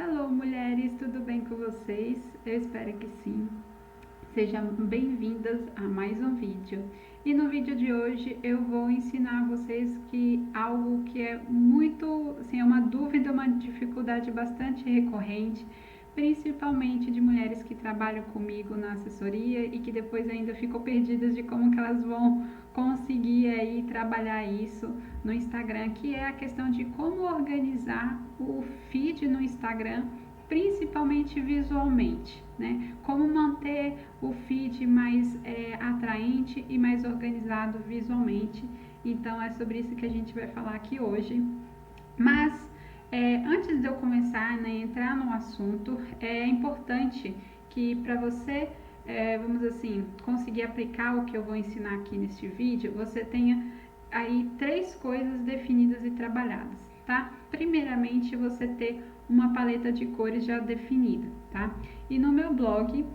Hello, mulheres, tudo bem com vocês? Eu espero que sim. Sejam bem-vindas a mais um vídeo. E no vídeo de hoje eu vou ensinar a vocês que algo que é muito, assim, é uma dúvida, uma dificuldade bastante recorrente, principalmente de mulheres que trabalham comigo na assessoria e que depois ainda ficam perdidas de como que elas vão conseguir aí trabalhar isso no Instagram, que é a questão de como organizar o feed no Instagram, principalmente visualmente, né? Como manter o feed mais atraente e mais organizado visualmente. Então é sobre isso que a gente vai falar aqui hoje. Mas antes de eu começar, né, entrar no assunto, é importante que para você, vamos assim, conseguir aplicar o que eu vou ensinar aqui neste vídeo, você tenha aí 3 coisas definidas e trabalhadas, tá? Primeiramente, você ter uma paleta de cores já definida, tá? E no meu blog,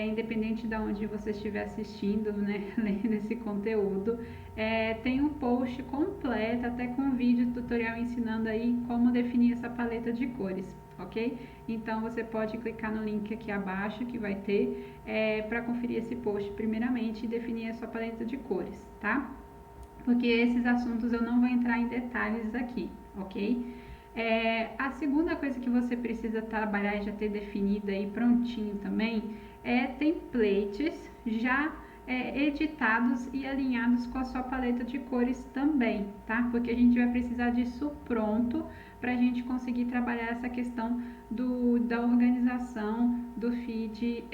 independente de onde você estiver assistindo, né, lendo esse conteúdo, tem um post completo, até com vídeo tutorial ensinando aí como definir essa paleta de cores, ok? Então você pode clicar no link aqui abaixo que vai ter para conferir esse post primeiramente e definir a sua paleta de cores, tá? Porque esses assuntos eu não vou entrar em detalhes aqui, ok? A segunda coisa que você precisa trabalhar e já ter definido aí prontinho também é templates já editados e alinhados com a sua paleta de cores também, tá? Porque a gente vai precisar disso pronto para a gente conseguir trabalhar essa questão da organização do feed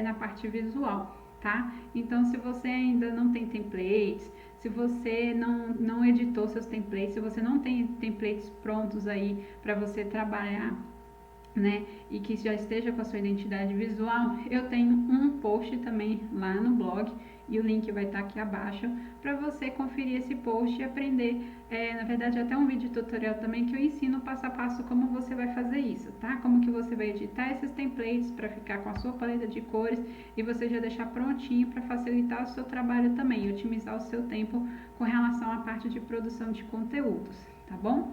na parte visual, tá? Então, se você ainda não tem templates, se você não editou seus templates, se você não tem templates prontos aí para você trabalhar, né, e que já esteja com a sua identidade visual, eu tenho um post também lá no blog e o link vai estar aqui abaixo para você conferir esse post e aprender, na verdade até um vídeo tutorial também que eu ensino passo a passo como você vai fazer isso, tá? Como que você vai editar esses templates para ficar com a sua paleta de cores e você já deixar prontinho para facilitar o seu trabalho também, otimizar o seu tempo com relação à parte de produção de conteúdos, tá bom?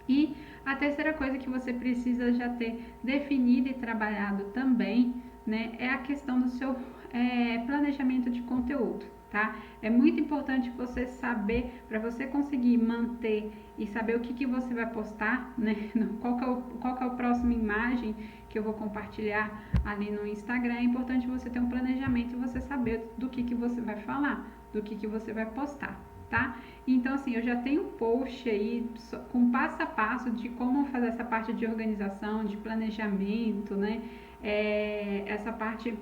E a terceira coisa que você precisa já ter definido e trabalhado também, né, é a questão do seu planejamento de conteúdo, tá? É muito importante você saber, para você conseguir manter e saber o que você vai postar, né? Qual que é a próxima imagem que eu vou compartilhar ali no Instagram. É importante você ter um planejamento e você saber do que você vai falar, do que você vai postar, tá? Então, assim, eu já tenho um post aí com passo a passo de como fazer essa parte de organização, de planejamento, né? Essa parte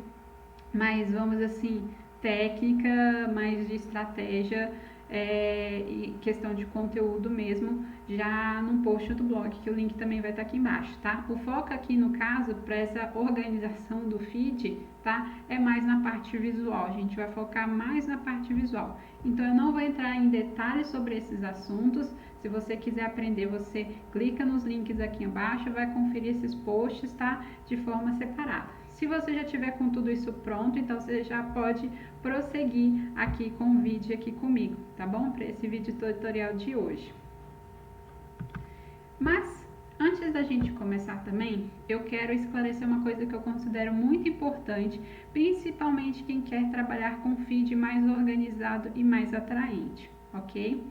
mais, vamos assim, técnica, mais de estratégia e questão de conteúdo mesmo, já num post do blog, que o link também vai estar aqui embaixo, tá? O foco aqui, no caso, para essa organização do feed, tá? É mais na parte visual, a gente vai focar mais na parte visual. Então, eu não vou entrar em detalhes sobre esses assuntos. Se você quiser aprender, você clica nos links aqui embaixo, vai conferir esses posts, tá? De forma separada. Se você já tiver com tudo isso pronto, então você já pode prosseguir aqui com o vídeo aqui comigo, tá bom? Para esse vídeo tutorial de hoje. Mas, antes da gente começar também, eu quero esclarecer uma coisa que eu considero muito importante, principalmente quem quer trabalhar com feed mais organizado e mais atraente, ok?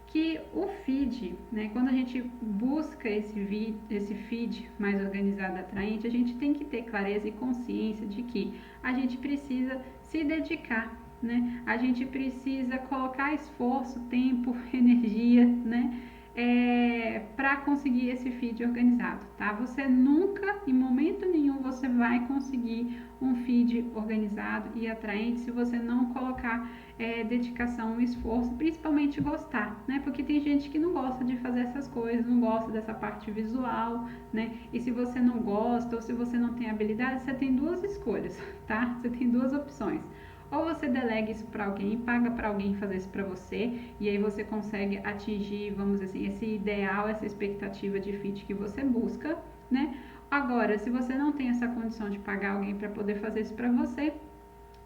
Que o feed, né, quando a gente busca esse feed mais organizado e atraente, a gente tem que ter clareza e consciência de que a gente precisa se dedicar, né? A gente precisa colocar esforço, tempo, energia, né? Para conseguir esse feed organizado, tá? Você nunca, em momento nenhum, você vai conseguir um feed organizado e atraente se você não colocar dedicação, esforço, principalmente gostar, né? Porque tem gente que não gosta de fazer essas coisas, não gosta dessa parte visual, né? E se você não gosta ou se você não tem habilidade, você tem duas escolhas, tá? Você tem duas opções. Ou você delega isso para alguém, paga para alguém fazer isso para você, e aí você consegue atingir, vamos dizer assim, esse ideal, essa expectativa de feed que você busca, né? Agora, se você não tem essa condição de pagar alguém para poder fazer isso para você,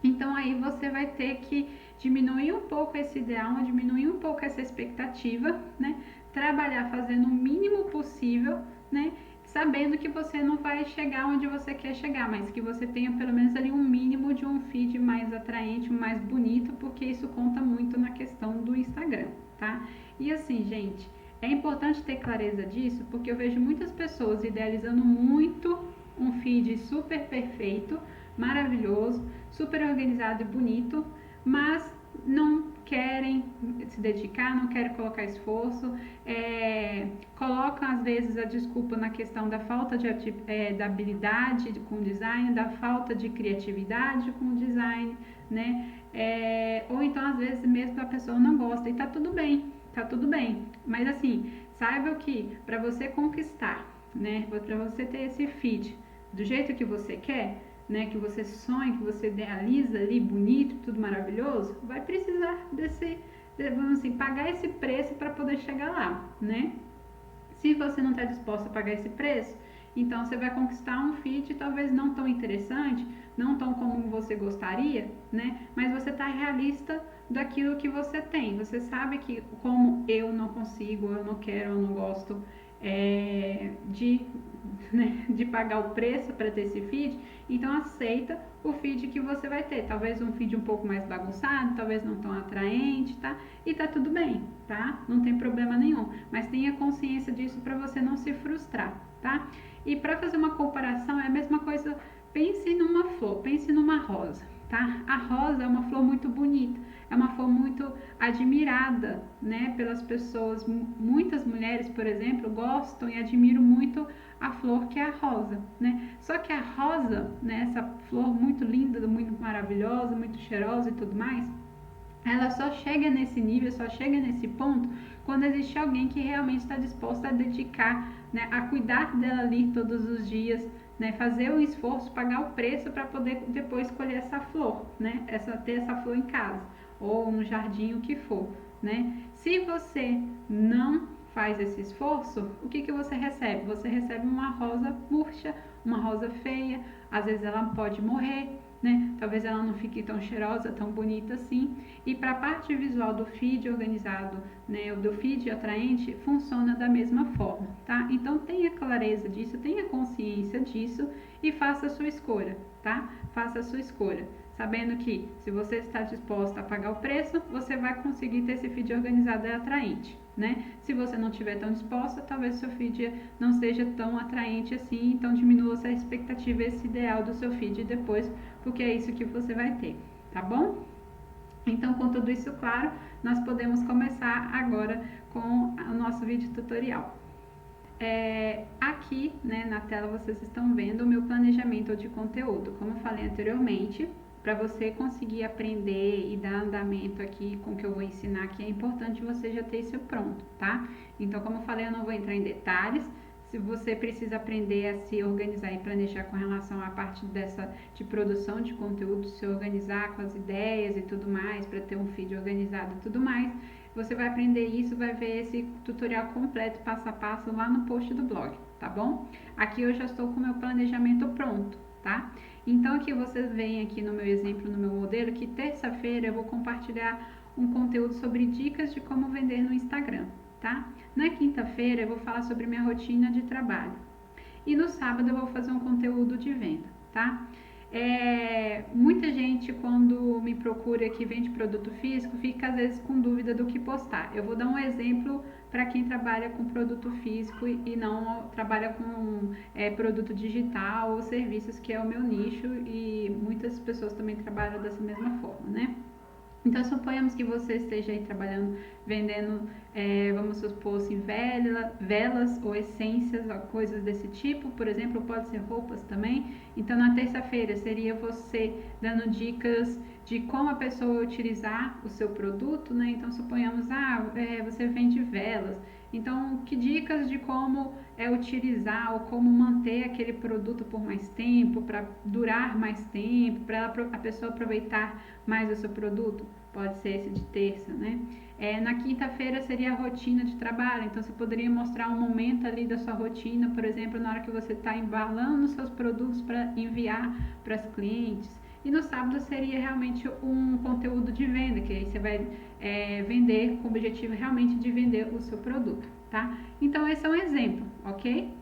então aí você vai ter que diminuir um pouco esse ideal, diminuir um pouco essa expectativa, né? Trabalhar fazendo o mínimo possível, né? sabendo que você não vai chegar onde você quer chegar, mas que você tenha pelo menos ali um mínimo de um feed mais atraente, mais bonito, porque isso conta muito na questão do Instagram, tá? E assim, gente, é importante ter clareza disso, porque eu vejo muitas pessoas idealizando muito um feed super perfeito, maravilhoso, super organizado e bonito, mas não querem se dedicar, não querem colocar esforço, colocam às vezes a desculpa na questão da falta da habilidade com design, da falta de criatividade com design, né? Ou então às vezes mesmo a pessoa não gosta e tá tudo bem, mas assim, saiba que para você conquistar, né, para você ter esse feed do jeito que você quer, né, que você sonha, que você idealiza ali, bonito, tudo maravilhoso, vai precisar vamos assim, pagar esse preço para poder chegar lá, né? Se você não está disposto a pagar esse preço, então você vai conquistar um feed talvez não tão interessante, não tão como você gostaria, né? Mas você está realista daquilo que você tem. Você sabe que como eu não consigo, eu não quero, eu não gosto de pagar o preço para ter esse feed, então aceita o feed que você vai ter. Talvez um feed um pouco mais bagunçado, talvez não tão atraente, tá? E tá tudo bem, tá? Não tem problema nenhum. Mas tenha consciência disso para você não se frustrar, tá? E para fazer uma comparação, é a mesma coisa. Pense numa flor, pense numa rosa, tá? A rosa é uma flor muito bonita, é uma flor muito admirada, né, pelas pessoas. Muitas mulheres, por exemplo, gostam e admiram muito a flor que é a rosa, né? Só que a rosa, né, essa flor muito linda, muito maravilhosa, muito cheirosa e tudo mais, ela só chega nesse nível, só chega nesse ponto quando existe alguém que realmente está disposto a dedicar, né, a cuidar dela ali todos os dias, né, fazer o esforço, pagar o preço para poder depois colher essa flor, né, ter essa flor em casa ou no jardim, o que for, né? Se você não faz esse esforço, o que você recebe? Você recebe uma rosa murcha, uma rosa feia, às vezes ela pode morrer, né? Talvez ela não fique tão cheirosa, tão bonita assim. E para a parte visual do feed organizado, né, do feed atraente, funciona da mesma forma, tá? Então tenha clareza disso, tenha consciência disso e faça a sua escolha, tá? Faça a sua escolha, sabendo que se você está disposta a pagar o preço, você vai conseguir ter esse feed organizado e atraente, né? Se você não estiver tão disposta, talvez o seu feed não seja tão atraente assim, então diminua essa expectativa, esse ideal do seu feed depois, porque é isso que você vai ter, tá bom? Então, com tudo isso claro, nós podemos começar agora com o nosso vídeo tutorial. Aqui, né, na tela vocês estão vendo o meu planejamento de conteúdo. Como eu falei anteriormente, para você conseguir aprender e dar andamento aqui com o que eu vou ensinar aqui, é importante você já ter isso pronto, tá? Então, como eu falei, eu não vou entrar em detalhes. Se você precisa aprender a se organizar e planejar com relação à parte de produção de conteúdo, se organizar com as ideias e tudo mais, para ter um feed organizado e tudo mais, você vai aprender isso, vai ver esse tutorial completo, passo a passo, lá no post do blog, tá bom? Aqui eu já estou com o meu planejamento pronto, tá? Então aqui vocês veem aqui no meu exemplo, no meu modelo, que terça-feira eu vou compartilhar um conteúdo sobre dicas de como vender no Instagram, tá? Na quinta-feira eu vou falar sobre minha rotina de trabalho. E no sábado eu vou fazer um conteúdo de venda, tá? Muita gente quando me procura que vende produto físico fica às vezes com dúvida do que postar. Eu vou dar um exemplo para quem trabalha com produto físico e não trabalha com produto digital ou serviços, que é o meu nicho, e muitas pessoas também trabalham dessa mesma forma, né? Então, suponhamos que você esteja aí trabalhando, vendendo, vamos supor assim, velas ou essências, coisas desse tipo, por exemplo, pode ser roupas também. Então, na terça-feira seria você dando dicas de como a pessoa utilizar o seu produto, né? Então, suponhamos, você vende velas. Então, que dicas de como utilizar ou como manter aquele produto por mais tempo, para durar mais tempo, para a pessoa aproveitar mais o seu produto? Pode ser esse de terça, né? Na quinta-feira seria a rotina de trabalho, então você poderia mostrar um momento ali da sua rotina, por exemplo, na hora que você está embalando os seus produtos para enviar para os clientes. E no sábado seria realmente um conteúdo de venda, que aí você vai vender com o objetivo realmente de vender o seu produto, tá? Então esse é um exemplo, ok?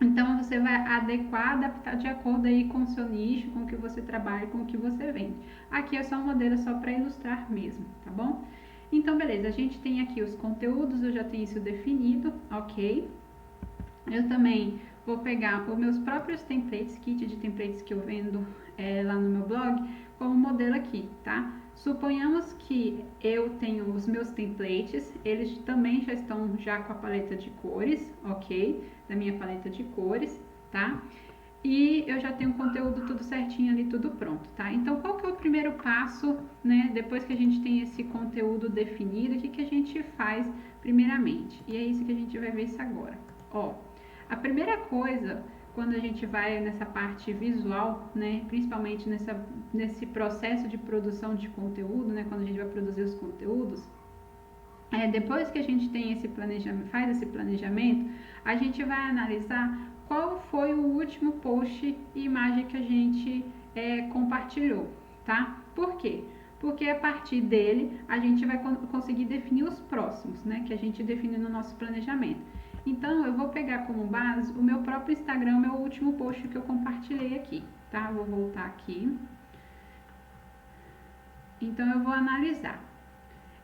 Então você vai adequar, adaptar de acordo aí com o seu nicho, com o que você trabalha, com o que você vende. Aqui é só um modelo só para ilustrar mesmo, tá bom? Então beleza, a gente tem aqui os conteúdos, eu já tenho isso definido, ok? Eu também vou pegar os meus próprios templates, kit de templates que eu vendo lá no meu blog, como modelo aqui, tá? Suponhamos que eu tenho os meus templates, eles também já estão já com a paleta de cores, ok? Da minha paleta de cores, tá? E eu já tenho o conteúdo tudo certinho ali, tudo pronto, tá? Então, qual que é o primeiro passo, né? Depois que a gente tem esse conteúdo definido, o que que a gente faz primeiramente? E é isso que a gente vai ver isso agora. Ó, a primeira coisa, quando a gente vai nessa parte visual, né? Principalmente nesse processo de produção de conteúdo, né? Quando a gente vai produzir os conteúdos, depois que a gente tem esse planejamento, faz esse planejamento, a gente vai analisar qual foi o último post e imagem que a gente compartilhou, tá? Por quê? Porque a partir dele a gente vai conseguir definir os próximos, né? Que a gente define no nosso planejamento. Então eu vou pegar como base o meu próprio Instagram, o meu último post que eu compartilhei aqui, tá? Vou voltar aqui. Então eu vou analisar.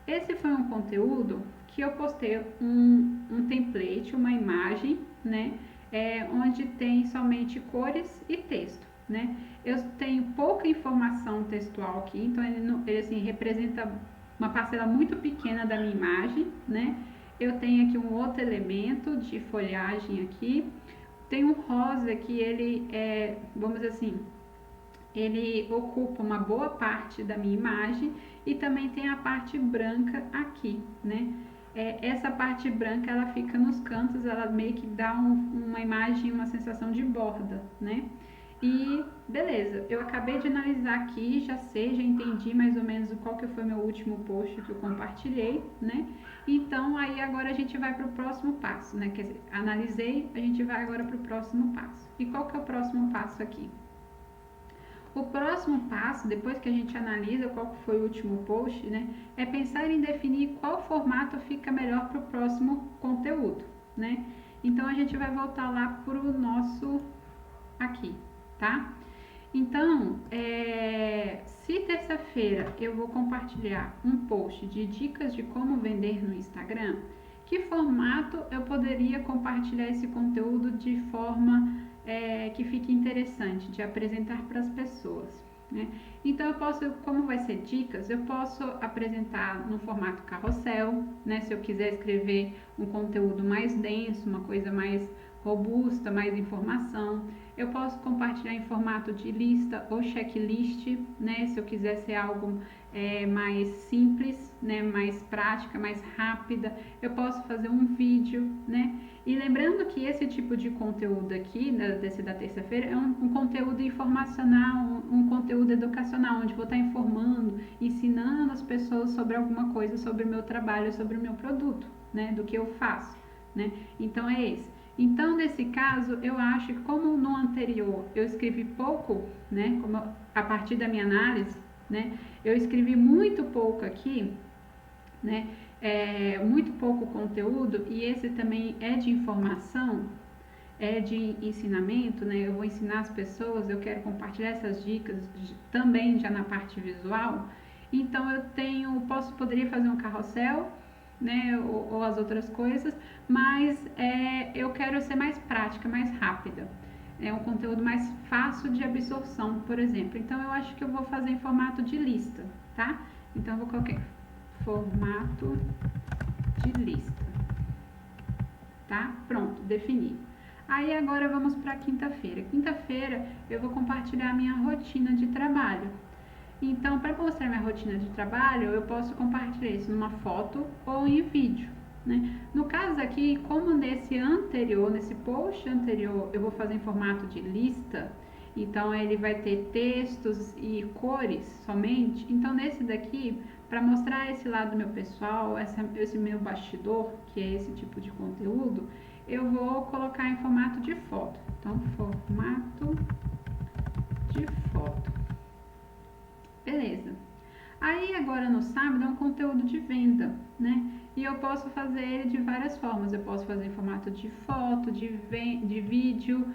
Esse foi um conteúdo que eu postei um template, uma imagem, né? Onde tem somente cores e texto, né? Eu tenho pouca informação textual aqui, então ele assim, representa uma parcela muito pequena da minha imagem, né? Eu tenho aqui um outro elemento de folhagem aqui. Tem um rosa que ele vamos dizer assim, ele ocupa uma boa parte da minha imagem e também tem a parte branca aqui, né? Essa parte branca ela fica nos cantos, ela meio que dá uma imagem, uma sensação de borda, né? E beleza, eu acabei de analisar aqui, já sei, já entendi mais ou menos qual que foi meu último post que eu compartilhei, né? Então aí agora a gente vai para o próximo passo, né? Quer dizer, analisei, a gente vai agora para o próximo passo. E qual que é o próximo passo aqui? O próximo passo, depois que a gente analisa qual foi o último post, né, é pensar em definir qual formato fica melhor para o próximo conteúdo, né? Então a gente vai voltar lá para o nosso aqui, tá? Então, se terça-feira eu vou compartilhar um post de dicas de como vender no Instagram, que formato eu poderia compartilhar esse conteúdo de forma que fique interessante de apresentar para as pessoas, né? Então eu posso, como vai ser dicas, eu posso apresentar no formato carrossel, né? Se eu quiser escrever um conteúdo mais denso, uma coisa mais robusta, mais informação. Eu posso compartilhar em formato de lista ou checklist, né? Se eu quiser ser algo mais simples, né? Mais prática, mais rápida. Eu posso fazer um vídeo, né? E lembrando que esse tipo de conteúdo aqui, desse da terça-feira, é um conteúdo informacional, um conteúdo educacional, onde vou estar informando, ensinando as pessoas sobre alguma coisa, sobre o meu trabalho, sobre o meu produto, né? Do que eu faço, né? Então é esse. Então, nesse caso, eu acho que como no anterior eu escrevi pouco, né, como a partir da minha análise, né, eu escrevi muito pouco aqui, né, muito pouco conteúdo, e esse também é de informação, é de ensinamento, né, eu vou ensinar as pessoas, eu quero compartilhar essas dicas também já na parte visual. Então eu poderia fazer um carrossel, né, ou as outras coisas, mas eu quero ser mais prática, mais rápida. É um conteúdo mais fácil de absorção, por exemplo. Então eu acho que eu vou fazer em formato de lista, tá? Então eu vou colocar formato de lista, tá? Pronto, defini. Aí agora vamos para quinta-feira. Quinta-feira eu vou compartilhar a minha rotina de trabalho. Então, para mostrar minha rotina de trabalho, eu posso compartilhar isso numa foto ou em vídeo, né? No caso aqui, como nesse post anterior, eu vou fazer em formato de lista, então ele vai ter textos e cores somente. Então, nesse daqui, para mostrar esse lado meu pessoal, esse meu bastidor, que é esse tipo de conteúdo, eu vou colocar em formato de foto. Então, formato de foto. Beleza. Aí agora no sábado é um conteúdo de venda, né? e eu posso fazer ele de várias formas. Eu posso fazer em formato de foto, de vídeo,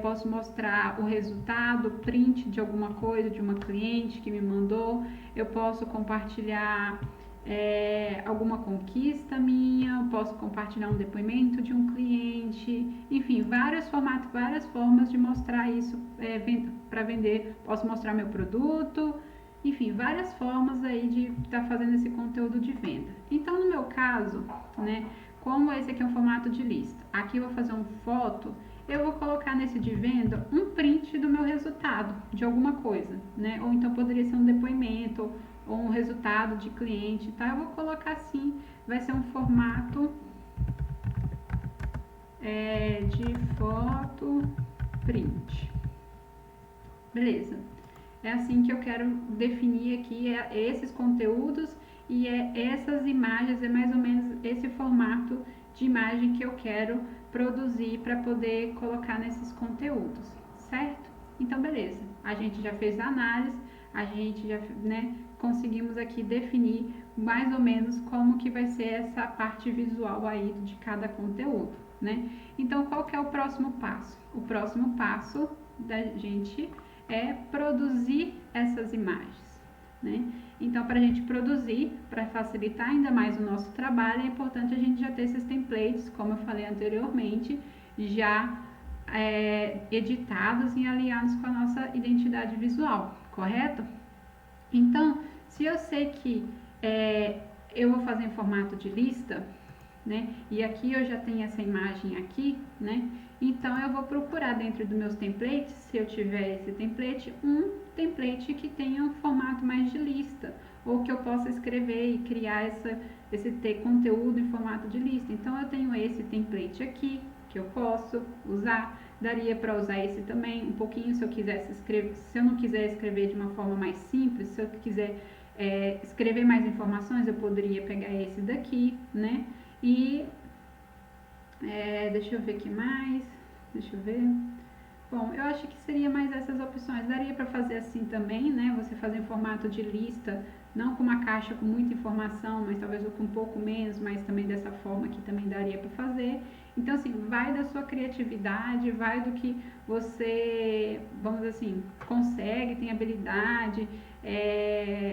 posso mostrar o resultado, print de alguma coisa, de uma cliente que me mandou. Eu posso compartilhar alguma conquista minha, eu posso compartilhar um depoimento de um cliente, enfim, vários formatos, várias formas de mostrar isso para vender. Posso mostrar meu produto, enfim, várias formas aí de estar fazendo esse conteúdo de venda. Então, no meu caso, né, como esse aqui é um formato de lista, aqui eu vou fazer uma foto, eu vou colocar nesse de venda um print do meu resultado, de alguma coisa, né? Ou então poderia ser um depoimento, ou um resultado de cliente, tá? Eu vou colocar assim, vai ser um formato de foto print. Beleza. É assim que eu quero definir aqui esses conteúdos e essas imagens, é mais ou menos esse formato de imagem que eu quero produzir para poder colocar nesses conteúdos, certo? Então, beleza. A gente já fez a análise, a gente já, né, conseguimos aqui definir mais ou menos como que vai ser essa parte visual aí de cada conteúdo, né? Então, qual que é o próximo passo? O próximo passo da gente é produzir essas imagens, né? Então, para a gente produzir, para facilitar ainda mais o nosso trabalho, é importante a gente já ter esses templates, como eu falei anteriormente, já editados e alinhados com a nossa identidade visual, correto? Então, se eu sei que eu vou fazer em formato de lista, né? E aqui eu já tenho essa imagem aqui, né? Então eu vou procurar dentro dos meus templates, se eu tiver esse template, um template que tenha um formato mais de lista, ou que eu possa escrever e criar ter conteúdo em formato de lista. Então eu tenho esse template aqui que eu posso usar. Daria para usar esse também um pouquinho se eu quisesse escrever, se eu não quiser escrever de uma forma mais simples, se eu quiser escrever mais informações, eu poderia pegar esse daqui, né? E deixa eu ver aqui mais, deixa eu ver. Bom, eu acho que seria mais essas opções. Daria para fazer assim também, né? Você fazer em formato de lista, não com uma caixa com muita informação, mas talvez com um pouco menos, mas também dessa forma aqui também daria para fazer. Então, assim, vai da sua criatividade, vai do que você, vamos dizer assim, consegue, tem habilidade,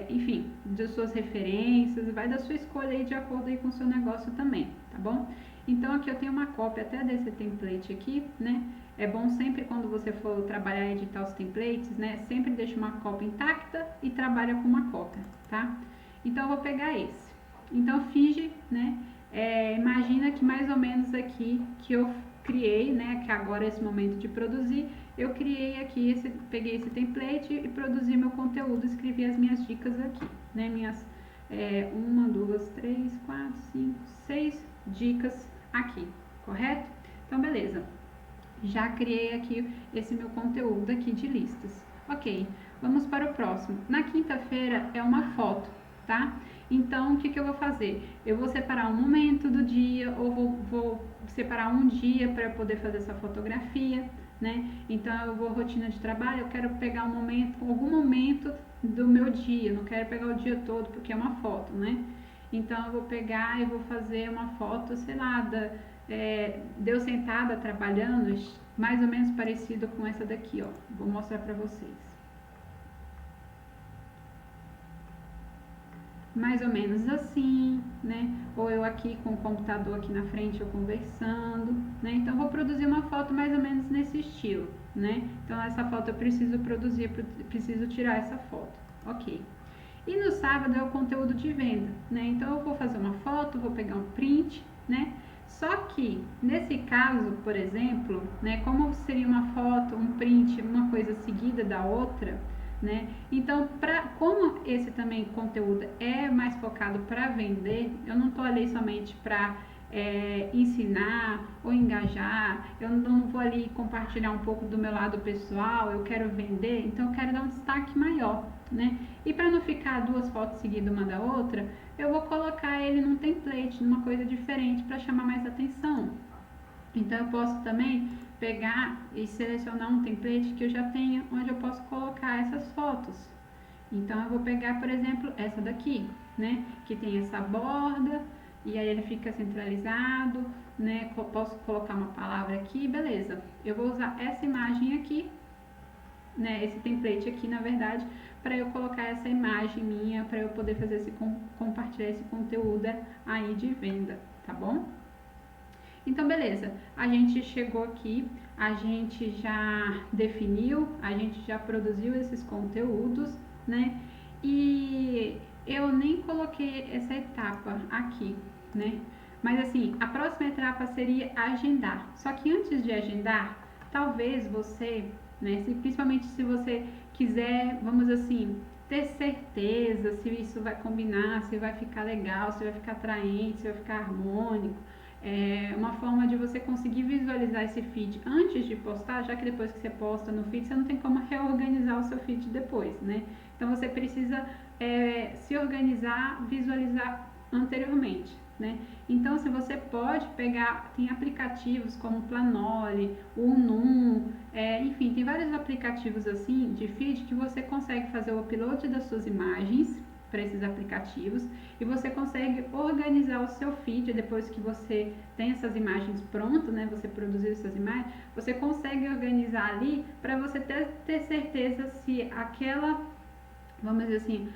enfim, das suas referências, vai da sua escolha aí de acordo aí com o seu negócio também, tá bom? Então, aqui eu tenho uma cópia até desse template aqui, né? É bom sempre quando você for trabalhar e editar os templates, né? Sempre deixa uma cópia intacta e trabalha com uma cópia, tá? Então, eu vou pegar esse. Então, finge, né? Imagina que mais ou menos aqui que eu criei, né? Que agora é esse momento de produzir, eu criei aqui, peguei esse template e produzi meu conteúdo, escrevi as minhas dicas aqui, né? Minhas 1, 2, 3, 4, 5, 6 dicas aqui, correto? Então, beleza. Já criei aqui esse meu conteúdo aqui de listas. Ok, vamos para o próximo. Na quinta-feira é uma foto, tá? Então, o que eu vou fazer? Eu vou separar um momento do dia, ou vou separar um dia para poder fazer essa fotografia, né? Então, eu vou rotina de trabalho, eu quero pegar um momento, algum momento do meu dia, não quero pegar o dia todo porque é uma foto, né? Então, eu vou pegar e vou fazer uma foto, sei lá, deu sentada trabalhando, mais ou menos parecido com essa daqui, ó. Vou mostrar pra vocês. Mais ou menos assim, né? Ou eu aqui com o computador aqui na frente, eu conversando, né? Então, vou produzir uma foto mais ou menos nesse estilo, né? Então, essa foto eu preciso produzir, preciso tirar essa foto, ok. E no sábado é o conteúdo de venda, né? Então, eu vou fazer uma foto, vou pegar um print, né? Só que, nesse caso, por exemplo, né, como seria uma foto, um print, uma coisa seguida da outra, né? Então, como esse também conteúdo é mais focado para vender, eu não estou ali somente para ensinar ou engajar, eu não vou ali compartilhar um pouco do meu lado pessoal, eu quero vender, então eu quero dar um destaque maior, né? E para não ficar duas fotos seguidas uma da outra, eu vou colocar ele num template, numa coisa diferente para chamar mais atenção. Então eu posso também pegar e selecionar um template que eu já tenha, onde eu posso colocar essas fotos. Então eu vou pegar, por exemplo, essa daqui, né? Que tem essa borda, e aí ele fica centralizado, né? Posso colocar uma palavra aqui, beleza. Eu vou usar essa imagem aqui, né? Esse template aqui, na verdade, para eu colocar essa imagem minha, para eu poder fazer compartilhar esse conteúdo aí de venda, tá bom? Então, beleza, a gente chegou aqui, a gente já definiu, a gente já produziu esses conteúdos, né? E eu nem coloquei essa etapa aqui, né? Mas assim, a próxima etapa seria agendar. Só que antes de agendar, talvez você, né, principalmente se você quiser, vamos assim, ter certeza se isso vai combinar, se vai ficar legal, se vai ficar atraente, se vai ficar harmônico, uma forma de você conseguir visualizar esse feed antes de postar, já que depois que você posta no feed, você não tem como reorganizar o seu feed depois, né? Então você precisa se organizar, visualizar anteriormente, né? Então, se você pode pegar, tem aplicativos como o Planoli, o Unum, enfim, tem vários aplicativos assim de feed que você consegue fazer o upload das suas imagens para esses aplicativos e você consegue organizar o seu feed depois que você tem essas imagens prontas, né? Você produziu essas imagens, você consegue organizar ali para você ter certeza se aquela, vamos dizer assim,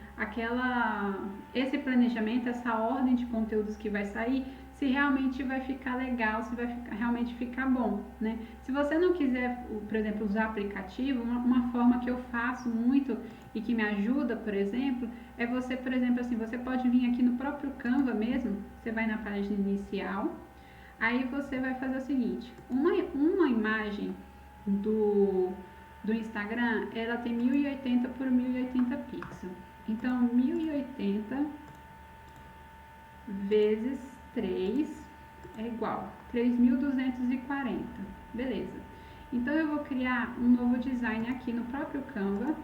esse planejamento, essa ordem de conteúdos que vai sair, se realmente vai ficar legal, se vai realmente ficar bom, né? Se você não quiser, por exemplo, usar aplicativo, uma forma que eu faço muito e que me ajuda, por exemplo, é você, por exemplo, assim, você pode vir aqui no próprio Canva mesmo, você vai na página inicial, aí você vai fazer o seguinte, uma imagem do Instagram, ela tem 1080 por 1080 pixels. Então, 1080 vezes 3 é igual 3.240. Beleza. Então, eu vou criar um novo design aqui no próprio Canva.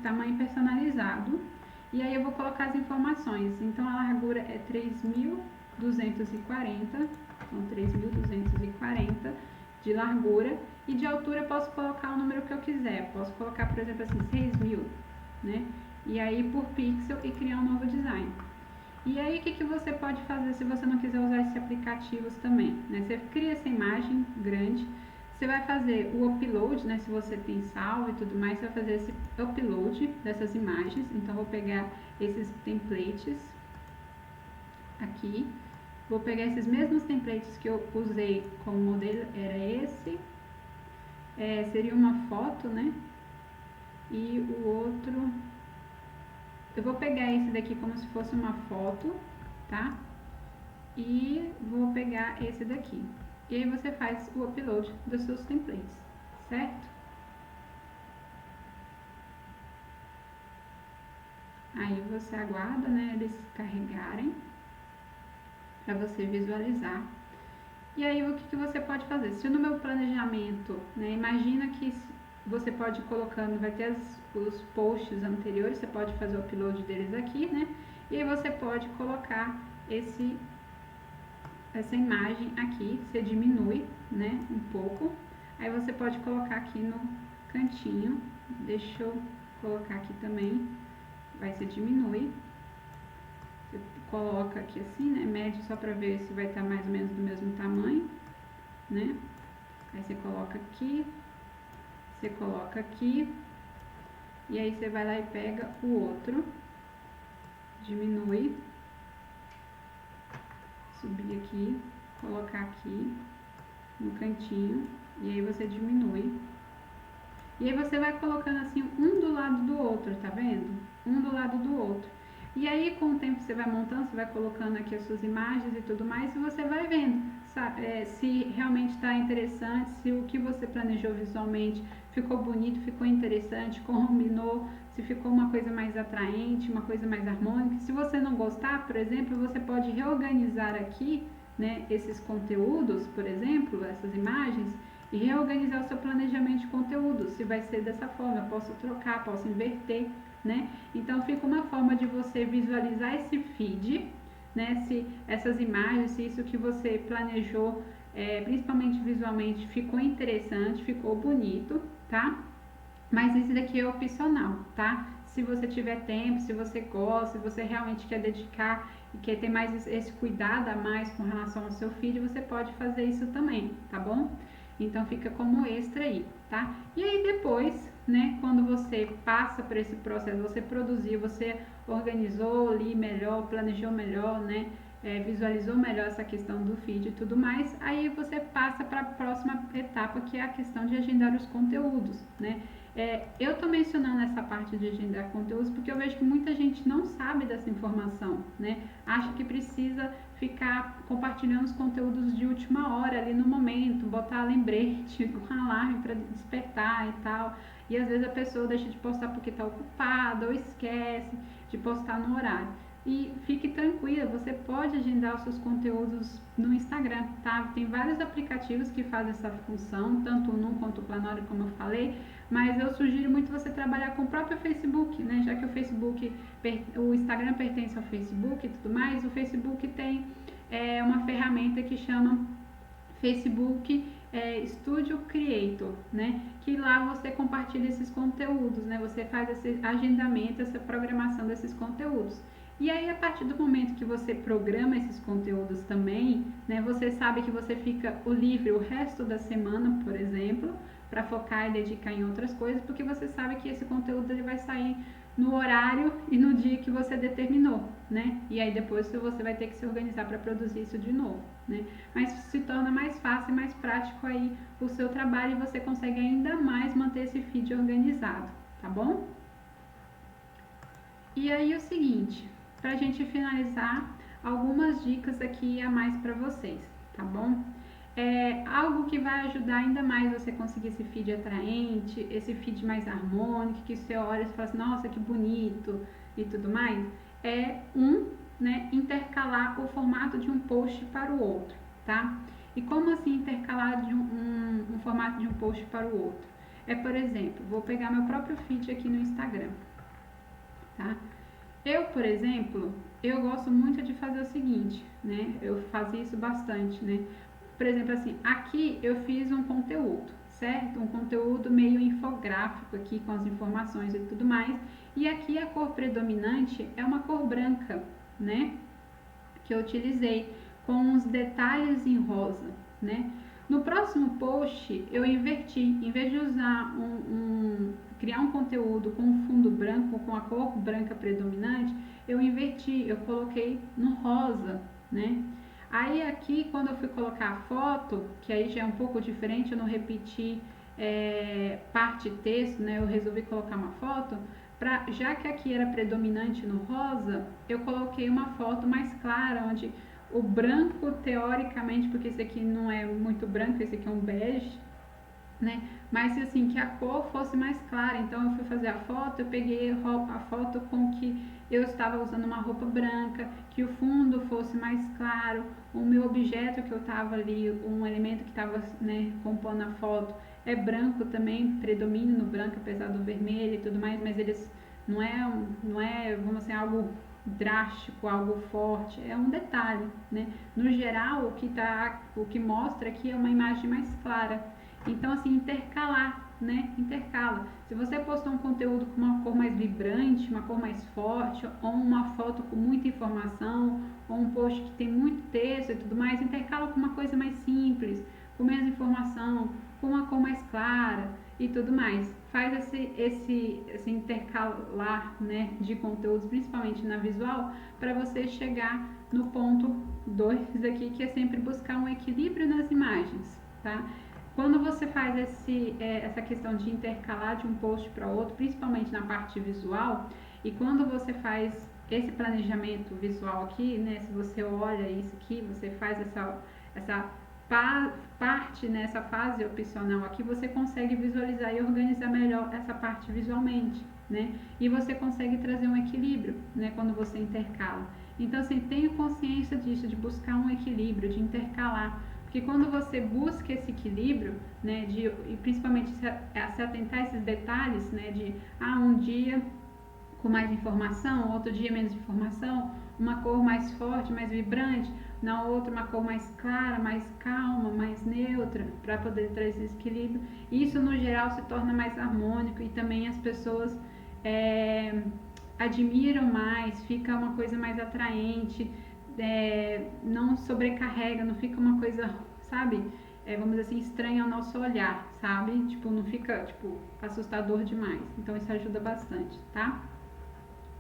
Tamanho personalizado. E aí eu vou colocar as informações. Então, a largura é 3.240. São 3.240 de largura, e de altura eu posso colocar o número que eu quiser, posso colocar, por exemplo, assim, 6.000, né? E aí por pixel e criar um novo design. E aí o que você pode fazer se você não quiser usar esses aplicativos também, né? Você cria essa imagem grande, você vai fazer o upload, né? Se você tem salvo e tudo mais, você vai fazer esse upload dessas imagens. Então vou pegar esses templates aqui. Vou pegar esses mesmos templates que eu usei como modelo, era esse, seria uma foto, né? E o outro, eu vou pegar esse daqui como se fosse uma foto, tá? E vou pegar esse daqui. E aí você faz o upload dos seus templates, certo? Aí você aguarda, né, eles carregarem para você visualizar. E aí o que você pode fazer? Se no meu planejamento, né, imagina que você pode ir colocando, vai ter os posts anteriores, você pode fazer o upload deles aqui, né? E aí você pode colocar essa imagem aqui, você diminui, né, um pouco. Aí você pode colocar aqui no cantinho, deixa eu colocar aqui também, vai ser diminui. Você coloca aqui assim, né, mede só para ver se vai estar mais ou menos do mesmo tamanho, né? Aí você coloca aqui, você coloca aqui, e aí você vai lá e pega o outro, diminui, subir aqui, colocar aqui no cantinho, e aí você diminui. E aí você vai colocando assim um do lado do outro, tá vendo? Um do lado do outro. E aí com o tempo você vai montando, você vai colocando aqui as suas imagens e tudo mais, e você vai vendo, sabe, se realmente está interessante, se o que você planejou visualmente ficou bonito, ficou interessante, combinou, se ficou uma coisa mais atraente, uma coisa mais harmônica. Se você não gostar, por exemplo, você pode reorganizar aqui, né, esses conteúdos, por exemplo, essas imagens, e reorganizar o seu planejamento de conteúdo. Se vai ser dessa forma, eu posso trocar, posso inverter, né? Então fica uma forma de você visualizar esse feed, né? Se essas imagens, se isso que você planejou, principalmente visualmente, ficou interessante, ficou bonito, tá? Mas esse daqui é opcional, tá? se você tiver tempo, se você gosta, se você realmente quer dedicar e quer ter mais esse cuidado a mais com relação ao seu filho, você pode fazer isso também, tá bom? Então fica como extra aí, tá? E aí depois, né, quando você passa por esse processo, você produziu, você organizou ali melhor, planejou melhor, né? Visualizou melhor essa questão do feed e tudo mais, aí você passa para a próxima etapa, que é a questão de agendar os conteúdos, né? Eu estou mencionando essa parte de agendar conteúdos porque eu vejo que muita gente não sabe dessa informação, né? Acha que precisa ficar compartilhando os conteúdos de última hora ali no momento, botar lembrete com alarme para despertar e tal. E às vezes a pessoa deixa de postar porque está ocupada ou esquece de postar no horário. E fique tranquila, você pode agendar os seus conteúdos no Instagram, tá? Tem vários aplicativos que fazem essa função, tanto o Num quanto o Planori, como eu falei, mas eu sugiro muito você trabalhar com o próprio Facebook, né? Já que o Instagram pertence ao Facebook e tudo mais, o Facebook tem uma ferramenta que chama Facebook Studio Creator, né? Que lá você compartilha esses conteúdos, né? Você faz esse agendamento, essa programação desses conteúdos. E aí, a partir do momento que você programa esses conteúdos também, né, você sabe que você fica livre o resto da semana, por exemplo, para focar e dedicar em outras coisas, porque você sabe que esse conteúdo ele vai sair no horário e no dia que você determinou, né? E aí depois você vai ter que se organizar para produzir isso de novo, né? Mas se torna mais fácil e mais prático aí o seu trabalho e você consegue ainda mais manter esse feed organizado, tá bom? E aí o seguinte, para a gente finalizar, algumas dicas aqui a mais para vocês, tá bom? Algo que vai ajudar ainda mais você conseguir esse feed atraente, esse feed mais harmônico, que você olha e fala assim, nossa, que bonito e tudo mais, né, intercalar o formato de um post para o outro, tá? E como assim intercalar de um formato de um post para o outro? Por exemplo, vou pegar meu próprio feed aqui no Instagram, tá? Eu, por exemplo, eu gosto muito de fazer o seguinte, né? Eu fazia isso bastante, né? Por exemplo, assim, aqui eu fiz um conteúdo, certo? Um conteúdo meio infográfico aqui com as informações e tudo mais. E aqui a cor predominante é uma cor branca, né? Que eu utilizei com uns detalhes em rosa, né? No próximo post eu inverti, em vez de usar criar um conteúdo com um fundo branco, com a cor branca predominante, eu inverti, eu coloquei no rosa, né? Aí aqui quando eu fui colocar a foto, que aí já é um pouco diferente, eu não repeti parte texto, né? Eu resolvi colocar uma foto, já que aqui era predominante no rosa, eu coloquei uma foto mais clara, onde o branco, teoricamente, porque esse aqui não é muito branco, esse aqui é um bege, né? Mas assim, que a cor fosse mais clara. Então eu fui fazer a foto, eu peguei a foto com que eu estava usando uma roupa branca, que o fundo fosse mais claro, o meu objeto que eu estava ali, um elemento que estava, né, compondo a foto é branco também, predomina no branco, apesar do vermelho e tudo mais, mas eles não é, vamos dizer, algo drástico, algo forte, é um detalhe, né? No geral, o que mostra aqui é uma imagem mais clara. Então, assim, intercalar, né? Intercala. Se você postou um conteúdo com uma cor mais vibrante, uma cor mais forte, ou uma foto com muita informação, ou um post que tem muito texto e tudo mais, intercala com uma coisa mais simples, com menos informação, com uma cor mais clara e tudo mais. Faz esse intercalar, né, de conteúdos, principalmente na visual, para você chegar no ponto 2 aqui, que é sempre buscar um equilíbrio nas imagens, tá? Quando você faz essa questão de intercalar de um post para outro, principalmente na parte visual, e quando você faz esse planejamento visual aqui, né, se você olha isso aqui, você faz essa parte, né, essa fase opcional aqui, você consegue visualizar e organizar melhor essa parte visualmente, né? E você consegue trazer um equilíbrio, né, quando você intercala. Então, assim, tenha consciência disso, de buscar um equilíbrio, de intercalar. Porque quando você busca esse equilíbrio, né, e principalmente se atentar a esses detalhes, né, de um dia com mais informação, outro dia menos informação, uma cor mais forte, mais vibrante, na outra uma cor mais clara, mais calma, mais neutra, para poder trazer esse equilíbrio. Isso no geral se torna mais harmônico e também as pessoas admiram mais, fica uma coisa mais atraente, não sobrecarrega, não fica uma coisa, sabe, vamos dizer assim, estranha ao nosso olhar, sabe? Tipo, não fica, tipo, assustador demais. Então isso ajuda bastante, tá?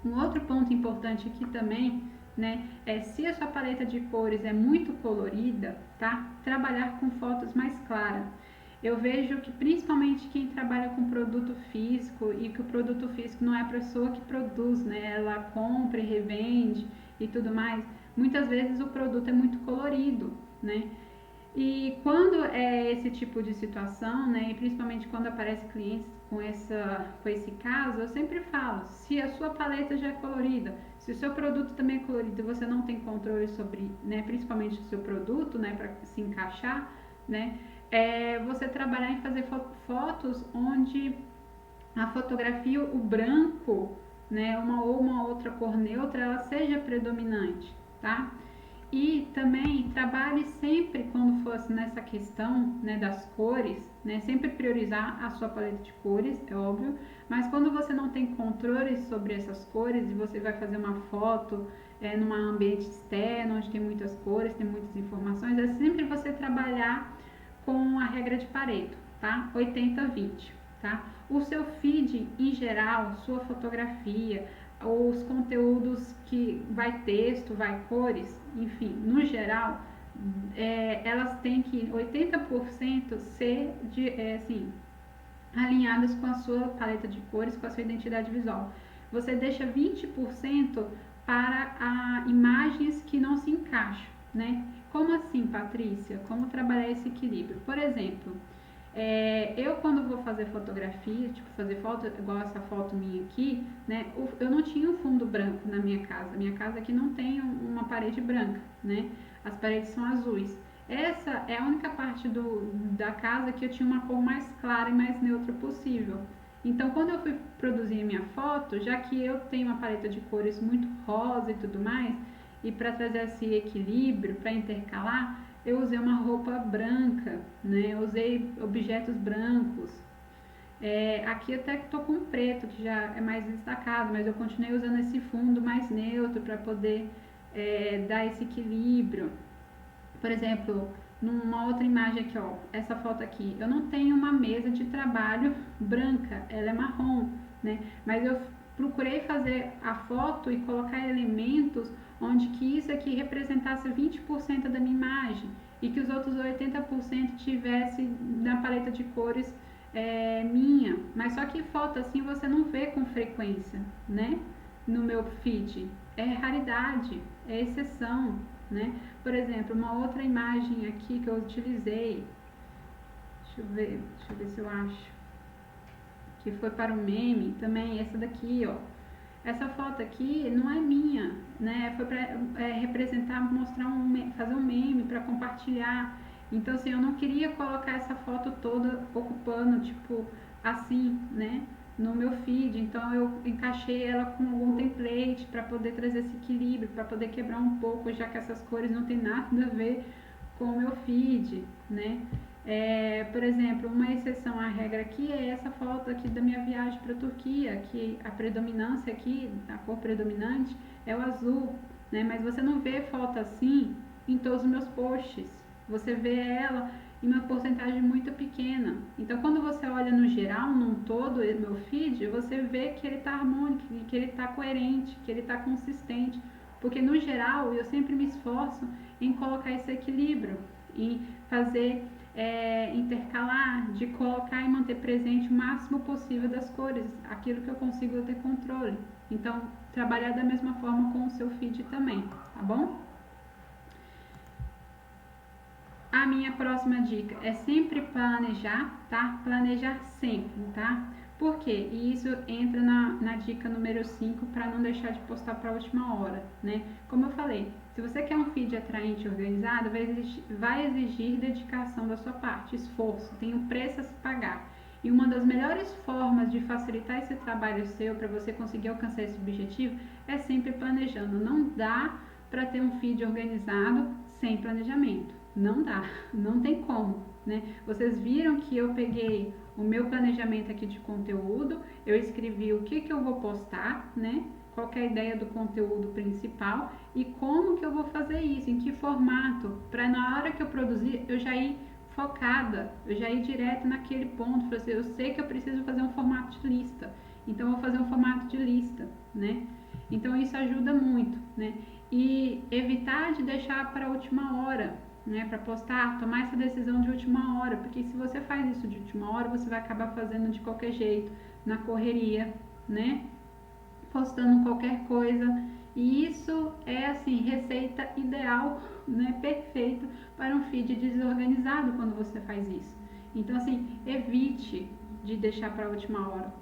Um outro ponto importante aqui também, né, é se a sua paleta de cores é muito colorida, tá? Trabalhar com fotos mais claras. Eu vejo que principalmente quem trabalha com produto físico e que o produto físico não é a pessoa que produz, né? Ela compra e revende e tudo mais. Muitas vezes o produto é muito colorido, né? E quando é esse tipo de situação, né, e principalmente quando aparece clientes com esse caso, eu sempre falo, se a sua paleta já é colorida, se o seu produto também é colorido e você não tem controle sobre, né, principalmente o seu produto, né, para se encaixar, né, você trabalhar em fazer fotos onde a fotografia, o branco, né, ou uma outra cor neutra, ela seja predominante, tá? E também trabalhe sempre quando fosse nessa questão, né, das cores, né, sempre priorizar a sua paleta de cores, é óbvio, mas quando você não tem controle sobre essas cores e você vai fazer uma foto num ambiente externo, onde tem muitas cores, tem muitas informações, é sempre você trabalhar com a regra de Pareto, tá? 80-20, tá? O seu feed em geral, sua fotografia, os conteúdos que vai texto, vai cores, enfim, no geral, elas têm que 80% ser assim, alinhadas com a sua paleta de cores, com a sua identidade visual. Você deixa 20% para imagens que não se encaixam, né? Como assim, Patrícia? Como trabalhar esse equilíbrio? Por exemplo, eu quando vou fazer fotografia, tipo fazer foto, igual essa foto minha aqui, né? Eu não tinha um fundo branco na minha casa. Minha casa aqui não tem uma parede branca, né? As paredes são azuis. Essa é a única parte da casa que eu tinha uma cor mais clara e mais neutra possível. Então, quando eu fui produzir a minha foto, já que eu tenho uma paleta de cores muito rosa e tudo mais, e para trazer esse equilíbrio, para intercalar, eu usei uma roupa branca, né? Eu usei objetos brancos. Aqui até que estou com preto, que já é mais destacado, mas eu continuei usando esse fundo mais neutro para poder dar esse equilíbrio. Por exemplo, numa outra imagem aqui, ó, essa foto aqui, eu não tenho uma mesa de trabalho branca, ela é marrom, né? Mas eu procurei fazer a foto e colocar elementos onde que isso aqui representasse 20% da minha imagem e que os outros 80% tivesse na paleta de cores minha. Mas só que foto assim você não vê com frequência, né? No meu feed. É raridade, é exceção, né? Por exemplo, uma outra imagem aqui que eu utilizei, deixa eu ver se eu acho, que foi para o meme, também essa daqui, ó. Essa foto aqui não é minha, né? Foi para representar, mostrar fazer um meme para compartilhar. Então, assim, eu não queria colocar essa foto toda ocupando, tipo, assim, né? No meu feed. Então, eu encaixei ela com algum template para poder trazer esse equilíbrio, para poder quebrar um pouco, já que essas cores não tem nada a ver com o meu feed, né? Por exemplo, uma exceção à regra aqui é essa foto aqui da minha viagem para a Turquia, que a predominância aqui, a cor predominante é o azul, né? Mas você não vê foto assim em todos os meus posts. Você vê ela em uma porcentagem muito pequena. Então, quando você olha no geral, num todo, o meu feed, você vê que ele está harmônico, que ele está coerente, que ele está consistente. Porque, no geral, eu sempre me esforço em colocar esse equilíbrio, em fazer intercalar, de colocar e manter presente o máximo possível das cores, aquilo que eu consigo ter controle. Então, trabalhar da mesma forma com o seu feed também, tá bom? A minha próxima dica é sempre planejar, tá? Planejar sempre, tá? Por quê? E isso entra na dica número 5 para não deixar de postar para a última hora, né? Como eu falei, se você quer um feed atraente e organizado, vai exigir dedicação da sua parte, esforço, tem um preço a se pagar. E uma das melhores formas de facilitar esse trabalho seu para você conseguir alcançar esse objetivo é sempre planejando. Não dá para ter um feed organizado sem planejamento, Não dá, não tem como, né? Vocês viram que eu peguei o meu planejamento aqui de conteúdo, eu escrevi o que eu vou postar, né? Qual que é a ideia do conteúdo principal e como que eu vou fazer isso, em que formato, para na hora que eu produzir, eu já ir focada, eu já ir direto naquele ponto, assim, eu sei que eu preciso fazer um formato de lista, então eu vou fazer um formato de lista, né? Então isso ajuda muito, né? E evitar de deixar para a última hora, né, para postar, tomar essa decisão de última hora, porque se você faz isso de última hora, você vai acabar fazendo de qualquer jeito, na correria, né, postando qualquer coisa, e isso é assim, receita ideal, né, perfeita para um feed desorganizado quando você faz isso. Então assim, evite de deixar para a última hora.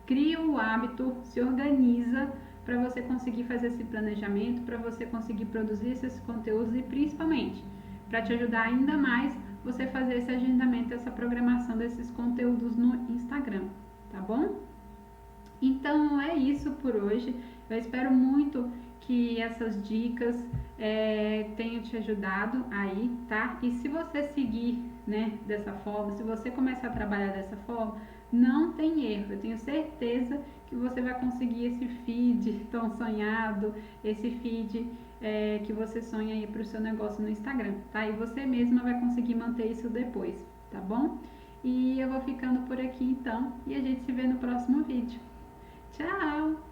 Cria o hábito, se organiza para você conseguir fazer esse planejamento, para você conseguir produzir esses conteúdos e principalmente para te ajudar ainda mais você fazer esse agendamento, essa programação desses conteúdos no Instagram, tá bom? Então é isso por hoje. Eu espero muito que essas dicas tenham te ajudado aí, tá? E se você seguir, né, dessa forma, se você começar a trabalhar dessa forma, não tem erro. Eu tenho certeza que você vai conseguir esse feed tão sonhado, esse feed que você sonha aí para o seu negócio no Instagram, tá? E você mesma vai conseguir manter isso depois, tá bom? E eu vou ficando por aqui então e a gente se vê no próximo vídeo. Tchau!